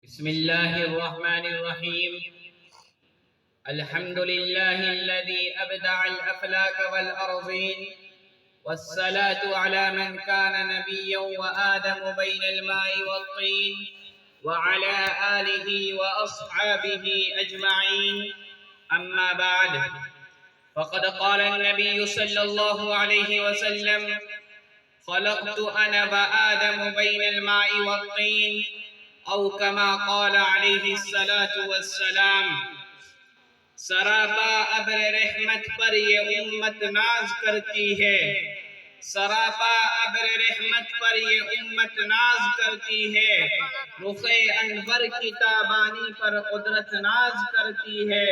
بسم الله الرحمن الرحيم. الحمد لله الذي أبدع الأفلاك والأرضين، والصلاة على من كان نبيا وآدم بين الماء والطين، وعلى آله وأصحابه أجمعين. أما بعد، فقد قال النبي صلى الله عليه وسلم: خلقت أنا وآدم بين الماء والطين، او کما قال علیہ الصلاة والسلام۔ سراپا ابر رحمت پر یہ امت ناز کرتی ہے، سراپا ابر رحمت پر یہ امت ناز کرتی ہے، رخ انور کی تابانی پر قدرت ناز کرتی ہے،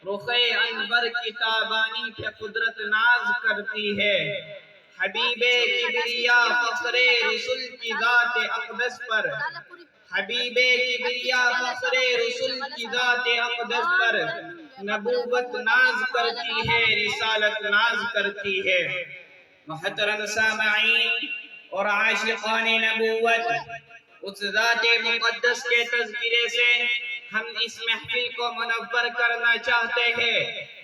رخ انور کی تابانی پر قدرت ناز کرتی ہے۔ حبیب کبریا فخر رسول کی ذات اقدس پر، حبیب کبریا فخر رسول کی ذات اقدس پر نبوت ناز کرتی ہے، رسالت ناز کرتی ہے۔ محترم سامعین اور عاشقان نبوت، اس ذات مقدس کے تذکرے سے ہم اس محفل کو منور کرنا چاہتے ہیں،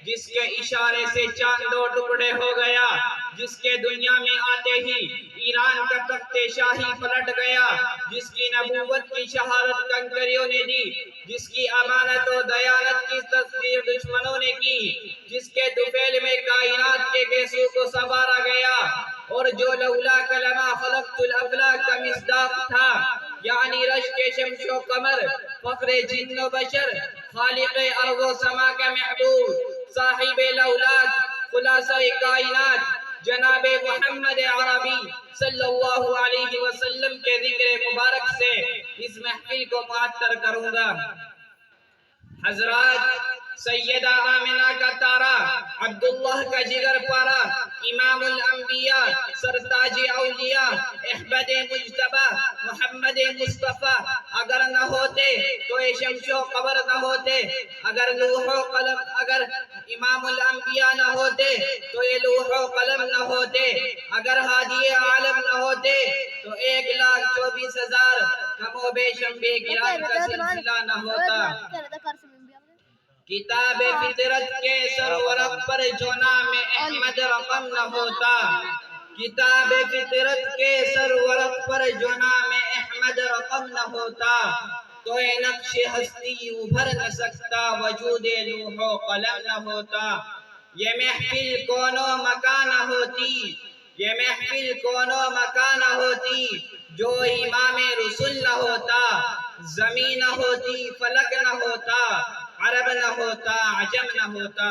جس کے اشارے سے چاند دو ٹکڑے ہو گیا، جس کے دنیا میں آتے ہی ایران کا تخت شاہی پلٹ گیا، جس کی نبوت کی شہادت کنکریوں نے دی، جس کی امانت و دیانت کی تصدیق دشمنوں نے کی، جس کے طفیل میں کائنات کے گیسوں کو سنوارا گیا، اور جو لولا کلمہ خلقت الافلاک کا مصداق تھا، یعنی رشک شمس و قمر، فخر جن و بشر، خالق ارض و سما کا محبوب، صاحب لولاک، خلاصہ کائنات، جناب محمد عربی صلی اللہ علیہ وسلم کے ذکر مبارک سے اس محفل کو معطر کروں گا۔ حضرات، سیدہ آمنہ کا تارا، عبداللہ کا جگر پارا، امام الانبیاء، سرتاج اولیاء، احمد مجتبی، محمد مصطفیٰ اگر نہ ہوتے تو یہ شمس و قمر نہ ہوتے، اگر لوح و قلم، اگر امام الانبیاء نہ ہوتے تو یہ لوح و قلم نہ ہوتے، اگر ہادی عالم نہ ہوتے تو 1,24,000 کم و بیش انبیاء کرام کا سلسلہ نہ ہوتا۔ کتاب فطرت کے سرورق پر جو نام احمد رقم نہ ہوتا، کتاب فطرت کے سرورق پر جو نام احمد رقم نہ ہوتا، تو اے نقش ہستی ابھر نہ سکتا، وجود لوح و قلم نہ ہوتا۔ یہ محفل کون و مکان نہ ہوتی، یہ محفل کون و مکان نہ ہوتی جو امام رسول نہ ہوتا، زمین نہ ہوتی، فلک نہ ہوتا، عرب نہ ہوتا، عجم نہ ہوتا۔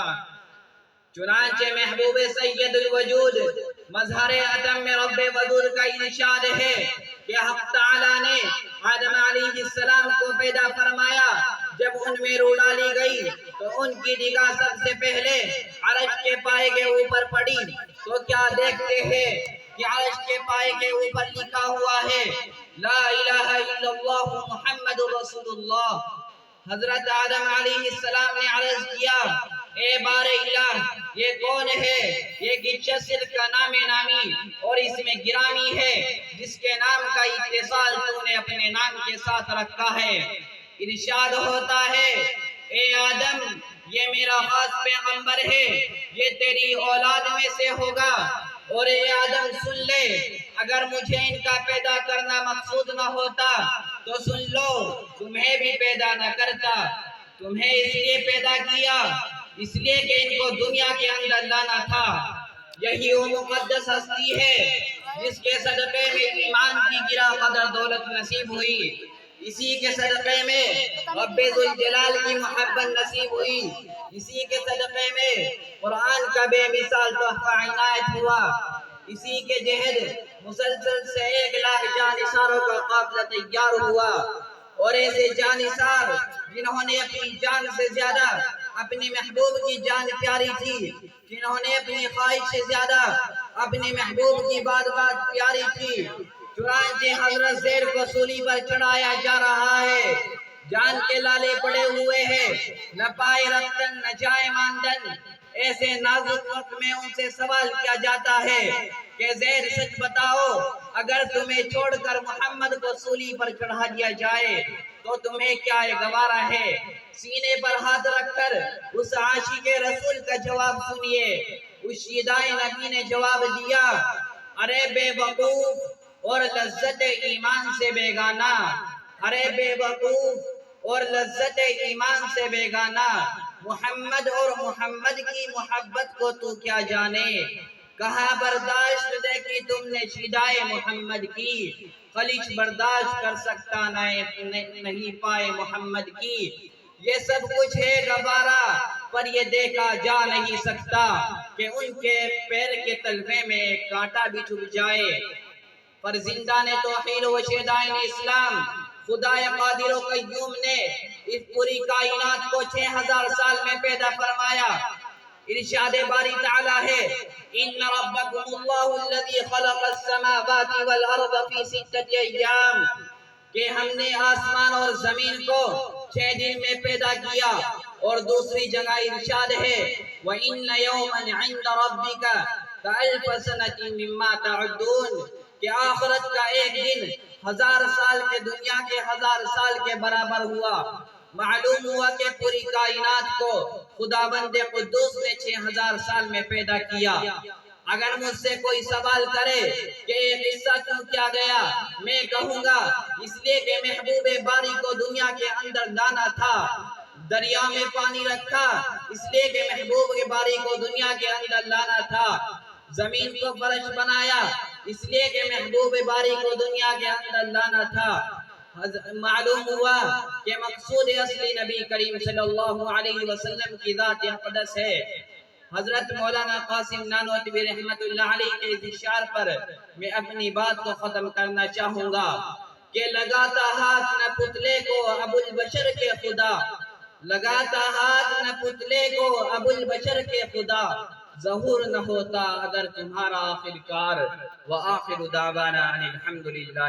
چنانچہ محبوب سید الوجود مظہر عدم میں رب ودود کا ارشاد ہے کہ حق تعالیٰ نے آدم علیہ السلام کو پیدا فرمایا، جب ان میں روح ڈالی گئی تو ان کی نگاہ سب سے پہلے عرش کے پائے کے اوپر پڑی، تو کیا دیکھتے ہیں کہ عرش کے پائے کے اوپر لکھا ہوا ہے لا الہ الا اللہ محمد رسول اللہ۔ حضرت آدم علیہ السلام نے عرض کیا، اے بار الہ، یہ کون ہے؟ یہ گچسر کا نام نامی اور اس میں گرامی ہے، جس کے نام کا اتصال تو نے اپنے نام کے ساتھ رکھا ہے۔ ارشاد ہوتا ہے، اے آدم، یہ میرا خاص پیغمبر ہے، یہ تیری اولاد میں سے ہوگا، اور اے آدم سن لے، اگر مجھے ان کا پیدا کرنا مقصود نہ ہوتا تو سن لو، تمہیں بھی پیدا نہ کرتا۔ تمہیں اس لیے پیدا کیا، اس لیے کہ ان کو دنیا کے اندر لانا تھا۔ یہی وہ مقدس ہستی ہے جس کے صدقے میں ایمان کی گرہ قدر دولت نصیب ہوئی، اسی کے صدقے میں رب ذوالجلال کی محبت نصیب ہوئی، اسی کے صدقے میں قرآن کا بے مثال تحفہ عنایت ہوا، اسی کے جہد مسلسل سے 1,00,000 جانثاروں کا قافلہ تیار ہوا، اور ایسے جانثار جنہوں نے اپنی جان سے زیادہ اپنے محبوب کی جان پیاری تھی، جنہوں نے اپنی خواہش سے زیادہ اپنے محبوب کی بات پیاری تھی۔ چنانچہ حضرت زیر کو سولی پر چڑھایا جا رہا ہے، جان کے لالے پڑے ہوئے ہیں، نہ پائے رفتن نہ جائے ماندن۔ ایسے نازک وقت میں ان سے سوال کیا جاتا ہے کہ زیر سچ بتاؤ، اگر تمہیں چھوڑ کر محمد کو سولی پر چڑھا دیا جائے تو تمہیں کیا گوارا ہے؟ سینے پر ہاتھ رکھ کر اس عاشق رسول کا جواب سنیے۔ اس شیدائے نبی نے جواب دیا، ارے بے وقوف اور لذت ایمان سے بیگانہ، ارے بے وقوف اور لذت ایمان سے بیگانہ، محمد اور محمد کی محبت کو تو کیا جانے؟ کہا برداشت دیکھی تم نے شیدائے محمد کی، خلیج برداشت کر سکتا نہیں پائے محمد کی۔ یہ سب کچھ ہے گوارا پر یہ دیکھا جا نہیں سکتا کہ ان کے پیر کے تلوے میں کانٹا بھی چھپ جائے۔ فرزندان توحید و شیدائن اسلام، خدا قادر و قیوم نے اس پوری کائنات کو 6000 سال میں پیدا فرمایا۔ ارشاد باری تعالی ہے، ان ربکم اللہ الذی خلق السماوات والارض فی 6 ایام، کہ ہم نے آسمان اور زمین کو 6 دن میں پیدا کیا۔ اور دوسری جگہ ارشاد ہے، وَإِنَّ يَوْمًا عِنْدَ رَبِّكَ كَأَلْفَ سَنَةٍ مِّمَّا تَعُدُّونَ، کہ آخرت کا ایک دن 1000 سال کے دنیا کے 1000 سال کے برابر ہوا۔ معلوم ہوا کہ پوری کائنات کو خداوند قدوس نے 6000 سال میں پیدا کیا۔ اگر مجھ سے کوئی سوال کرے کہ یہ قصہ کیوں کیا گیا، میں کہوں گا اس لیے کہ محبوب باری کو دنیا کے اندر لانا تھا۔ دریا میں پانی رکھا اس لیے کہ محبوب باری کو دنیا کے اندر لانا تھا۔ زمین کو فرش بنایا اس لیے کہ محبوب باری کو دنیا کے اندر لانا تھا۔ معلوم ہوا کہ مقصود اصلی نبی کریم صلی اللہ علیہ وسلم کی ذات اقدس ہے۔ حضرت مولانا قاسم نانوتوی رحمت اللہ علیہ کے اس اشعار پر میں اپنی بات کو ختم کرنا چاہوں گا کہ لگاتا ہاتھ نہ پتلے کو ابو البشر کے خدا، لگاتا ہاتھ نہ پتلے کو ابو البشر کے خدا، ظہور نہ ہوتا اگر تمہارا آخر کار۔ وآخر دعوانا ان الحمدللہ۔